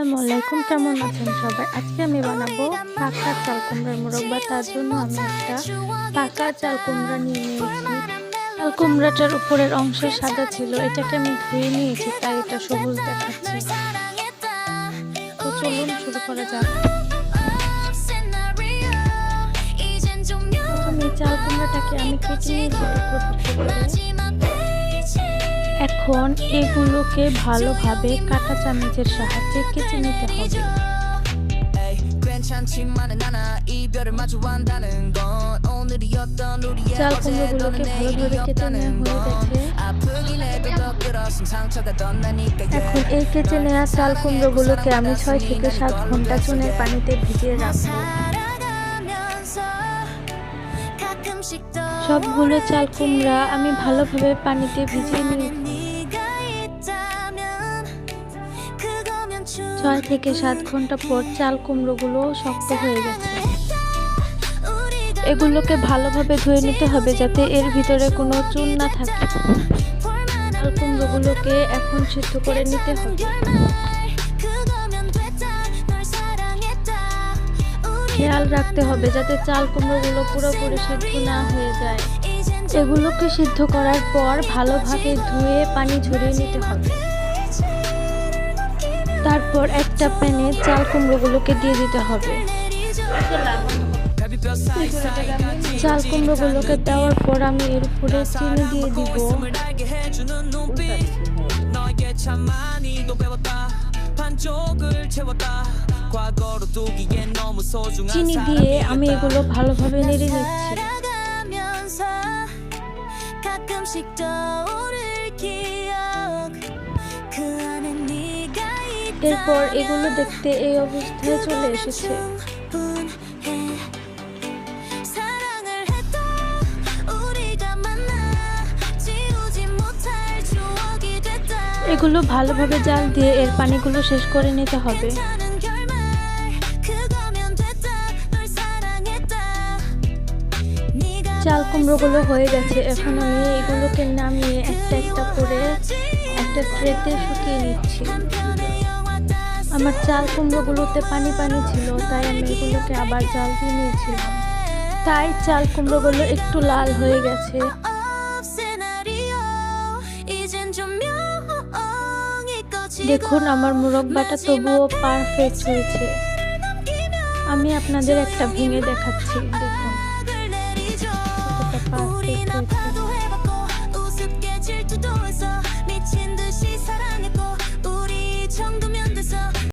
আসসালামু আলাইকুম, কেমন আছেন সবাই? আজকে আমি বানাবো পাকা চাল কুমড়ার মোরব্বা। তার জন্য আমি একটা পাকা চাল কুমড়া নিয়ে নিয়েছি। চাল কুমড়াটার উপরের অংশ সাদা ছিল, এটাকে আমি ধুয়ে নিয়েছি, তাই এটা সবুজ দেখাচ্ছে। তো চলুন শুরু করা যাক। প্রথমে চাল কুমড়াটাকে আমি কেটে নিয়েছি টুকরো টুকরো করে। এখন এগুলোকে ভালোভাবে কাঁটা চামচের সাহায্যে কেটে নিতে হবে। চাল কুমড়োগুলোকে ভালোভাবে কেটে নেওয়া হয়ে গেছে। এখন এই কেটে নেওয়া চাল কুমড়োগুলোকে আমি 6 থেকে 7 ঘন্টা চুনের পানিতে ভিজিয়ে রাখবো। সবগুলো চাল কুমড়া আমি ভালোভাবে পানিতে ভিজিয়ে নিয়েছি। 6 থেকে 7 ঘন্টা পর চাল কুমড়োগুলো শক্ত হয়ে গেছে। এগুলোকে ভালোভাবে ধুয়ে নিতে হবে যাতে এর ভিতরে কোনো চুন না থাকে। চাল কুমড়োগুলোকে এখন সিদ্ধ করে নিতে হবে। খেয়াল রাখতে হবে যাতে চাল কুমড়োগুলো পুরোপুরি সিদ্ধ না হয়ে যায়। এগুলোকে সিদ্ধ করার পর ভালোভাবে ধুয়ে পানি ঝরিয়ে নিতে হবে। তারপর একটা প্যানে চাল কুমড়োগুলোকে দিয়ে দিতে হবে। চাল কুমড়োগুলোকে দেওয়ার পর আমি এর উপরে চিনি দিয়ে দিব। চিনি দিয়ে আমি এগুলো ভালোভাবে নেড়ে নিচ্ছি। এরপর এগুলো দেখতে এই অবস্থায় চলে এসেছে। এগুলো ভালোভাবে জাল দিয়ে এর পানিগুলো শেষ করে নিতে হবে। চাল কুমড়োগুলো হয়ে গেছে। এখন আমি এগুলোকে নামিয়ে একটা একটা করে একটা ট্রেতে শুকিয়ে নিচ্ছি। আমার চাল কুমড়োগুলোতে পানি পানি ছিল, তাই আমি এগুলোকে আবার জাল দিয়ে নিয়েছিলাম। তাই চাল কুমড়োগুলো একটু লাল হয়ে গেছে। দেখুন আমার মোরব্বাটা তবুও পারফেক্ট হয়েছে। আমি আপনাদের একটা ভেঙে দেখাচ্ছি।